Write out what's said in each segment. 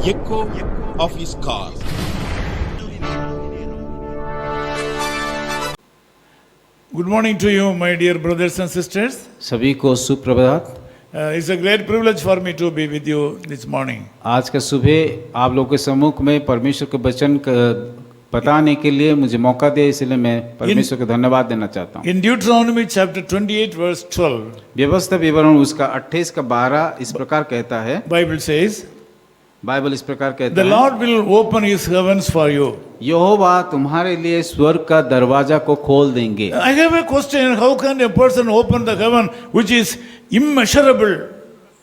echo of his car. Good morning to you, my dear brothers and sisters. सभी को सुप्रभात। It's a great privilege for me to be with you this morning. आज का सुबह आप लोगों के सम्मुख में परमेश्वर के वचन बताने के लिए मुझे मौका दिया, इसलिए मैं परमेश्वर को धन्यवाद देना चाहता हूँ। In Deuteronomy chapter 28 verse 12, व्यवस्था विवरण उसका 28 का 12 इस प्रकार कहता है, Bible says, बाइबल इस प्रकार कहता the है, Lord will open his heavens for you. यहोवा तुम्हारे लिए स्वर्ग का दरवाजा को खोल देंगे। I have a question, how can a person open the heaven which is immeasurable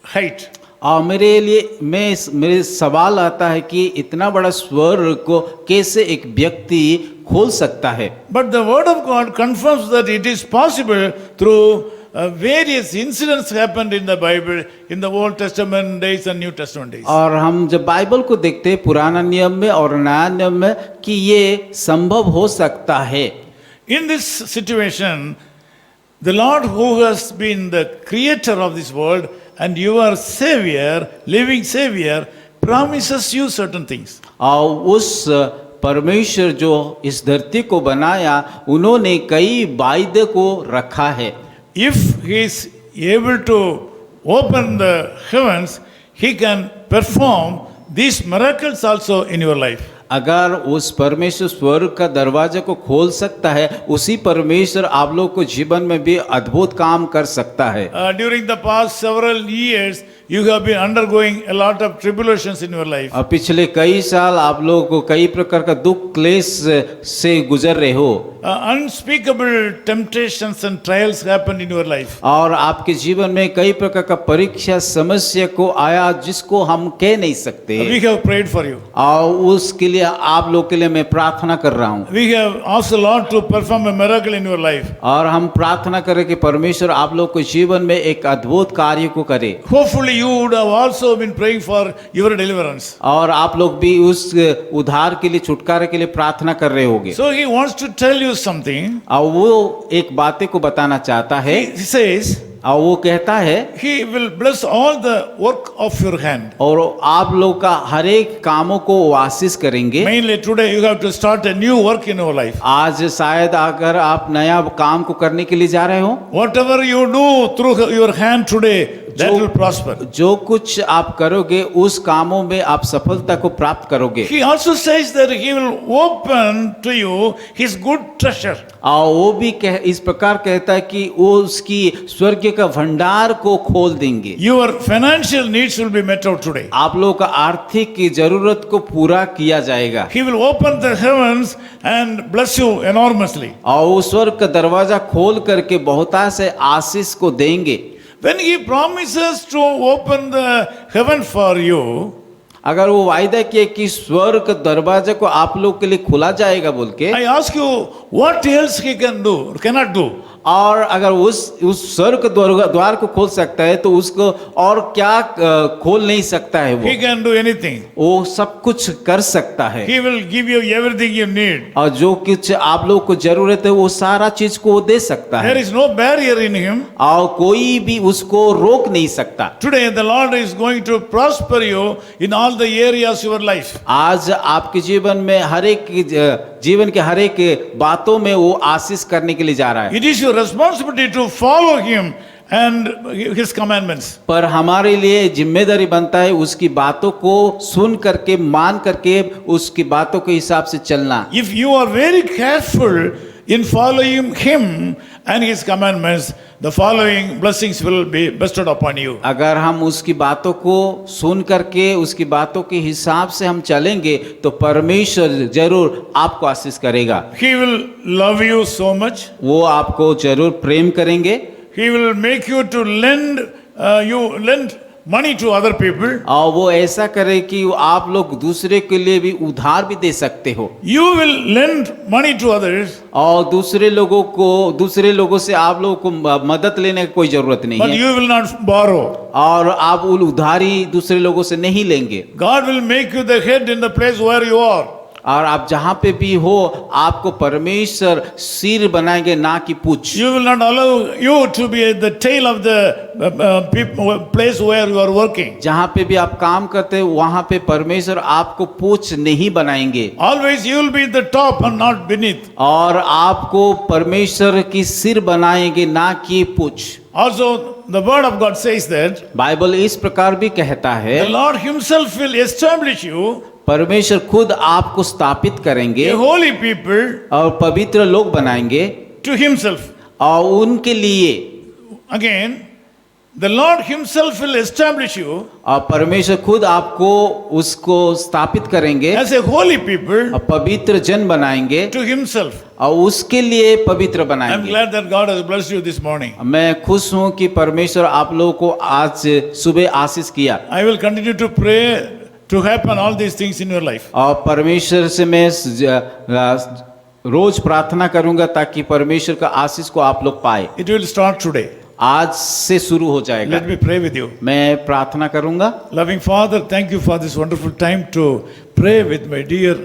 height? और मेरे सवाल आता है कि इतना बड़ा स्वर्ग को कैसे एक व्यक्ति खोल सकता है। But the word of God confirms that it is possible through various incidents happened in the Bible, in the Old Testament days and New Testament days. और हम जब बाइबल को देखते हैं पुराना नियम में और नया नियम में कि ये संभव हो सकता है। In this situation, the Lord who has been the creator of this world and your savior, living savior, promises you certain things. और उस परमेश्वर जो इस धरती को बनाया, उन्होंने कई वायदे को रखा है। If he is able to open the heavens, he can perform these miracles also in your life. अगर उस परमेश्वर स्वर्ग का दरवाजे को खोल सकता है, उसी परमेश्वर आप लोग को जीवन में भी अद्भुत काम कर सकता है। During the past several years, you have been undergoing a lot of tribulations in your life. और पिछले कई साल आप लोगों को कई प्रकार का दुख क्लेश से गुजर रहे हो। Unspeakable temptations and trials happened in your life. और आपके जीवन में कई प्रकार का परीक्षा समस्या को आया जिसको हम कह नहीं सकते। We have prayed for you. और उसके लिए आप लोग के लिए मैं प्रार्थना कर रहा हूँ। We have asked the Lord to perform a miracle in your life. और हम प्रार्थना करें कि परमेश्वर आप लोग के जीवन में एक अद्भुत कार्य को करे। Hopefully you would have also been praying for your deliverance. और आप लोग भी उस उद्धार के लिए, छुटकारे के लिए प्रार्थना कर रहे होंगे। So he wants to tell you something. और वो एक बातें को बताना चाहता है। He says, और वो कहता है, he will bless all the work of your hand. और आप लोग का हर एक कामों को वो आशीष करेंगे। Mainly today you have to start a new work in your life. आज शायद अगर आप नया काम को करने के लिए जा रहे हो, Whatever you do through your hand today, that will prosper. जो कुछ आप करोगे उस कामों में आप सफलता को प्राप्त करोगे। He also says that he will open to you his good treasure. और वो भी इस प्रकार कहता है कि वो उसकी स्वर्ग का भंडार को खोल देंगे। Your financial needs will be met out today. आप लोगों का आर्थिक की जरूरत को पूरा किया जाएगा। He will open the heavens and bless you enormously. और उस स्वर्ग का दरवाजा खोल करके बहुता से आशीष को देंगे। When he promises to open the heaven for you, अगर वो वायदा किए कि स्वर्ग का दरवाजा को आप लोग के लिए खुला जाएगा बोल के, I ask you, what else he can do, cannot do? और अगर उस स्वर्ग द्वार को खोल सकता है तो उसको और क्या खोल नहीं सकता है वो। He can do anything. वो सब कुछ कर सकता है। He will give you everything you need. और जो कुछ आप लोग को जरूरत है वो सारा चीज को वो दे सकता There है। is no barrier in him. और कोई भी उसको रोक नहीं सकता। Today the Lord is going to prosper you in all the areas of your life. आज आपके जीवन में हर एक जीवन के हर एक बातों में वो आशीष करने के लिए जा रहा है। It is your responsibility to follow him and his commandments. पर हमारे लिए जिम्मेदारी बनता है उसकी बातों को सुन करके, मान करके उसकी बातों के हिसाब से चलना। If you are very careful in following him and his commandments, the following blessings will be bestowed upon you. अगर हम उसकी बातों को सुन करके उसकी बातों के हिसाब से हम चलेंगे तो परमेश्वर जरूर आपको आशीष करेगा। He will love you so much. वो आपको जरूर प्रेम करेंगे। He will make you to lend money to other people. और वो ऐसा करे कि आप लोग दूसरे के लिए भी उधार भी दे सकते हो। You will lend money to others. और दूसरे लोगों से आप लोगों को मदद लेने की कोई जरूरत नहीं But है। you will not borrow. और आप उधारी दूसरे लोगों से नहीं लेंगे। God will make you the head in the place where you are. और आप जहाँ पे भी हो आपको परमेश्वर सिर बनाएंगे ना कि पूछ। You will not allow you to be at the tail of the place where you are working. जहाँ पे भी आप काम करते हैं वहाँ पे परमेश्वर आपको पूछ नहीं बनाएंगे Always you will be at the top and not beneath. और आपको परमेश्वर की सिर बनाएंगे ना कि पूछ। Also, the word of God says that Bible इस प्रकार भी कहता है the Lord himself will establish you परमेश्वर खुद आपको स्थापित करेंगे a holy people और पवित्र लोग बनाएंगे to himself. और उनके लिए Again, the Lord himself will establish you और परमेश्वर खुद आपको उसको स्थापित करेंगे as a holy people और पवित्र जन बनाएंगे to himself. और उसके लिए पवित्र I'm बनाएंगे। glad that God has blessed you this morning. मैं खुश हूँ कि परमेश्वर आप लोगों को आज सुबह आशीष किया I will continue to pray to happen all these things in your life. और परमेश्वर से मैं रोज प्रार्थना करूंगा ताकि परमेश्वर का आशीष को आप लोग पाए। It will start today. आज से शुरू हो जाएगा। Let me pray with you. मैं प्रार्थना करूंगा। Loving Father, thank you for this wonderful time to pray with my dear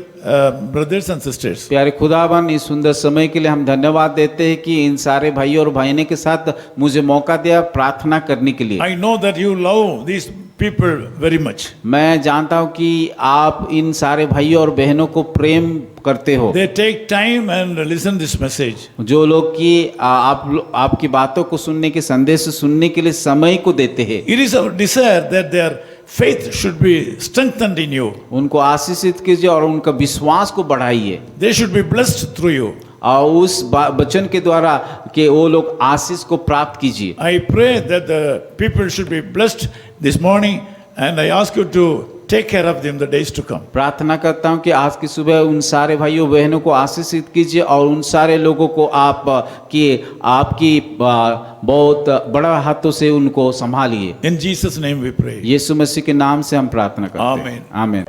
brothers and sisters. प्यारे खुदावन इस सुंदर समय के लिए हम धन्यवाद देते हैं कि इन सारे भाइयों और बहनों के साथ मुझे मौका दिया प्रार्थना करने के लिए। I know that you love these people very much. मैं जानता हूं कि आप इन सारे भाइयों और बहनों को प्रेम करते हो। They take time and listen this message. जो लोग कि आपकी बातों को सुनने के संदेश सुनने के लिए समय को देते हैं। It is our desire that their faith should be strengthened in you. उनको आशीषित कीजिए और उनका विश्वास को बढ़ाइए। They should be blessed through you. और उस वचन के द्वारा कि वो लोग आशीष को प्राप्त कीजिए। I pray that the people should be blessed this morning and I ask you to take care of them the days to come. प्रार्थना करता हूं कि आज की सुबह उन सारे भाइयों बहनों को आशीषित कीजिए और उन सारे लोगों को आप कि आपकी बहुत बड़ा हाथों से उनको संभालिए। In Jesus' name we pray. यीशु मसीह के नाम से हम प्रार्थना करते हैं। आमीन। आमीन।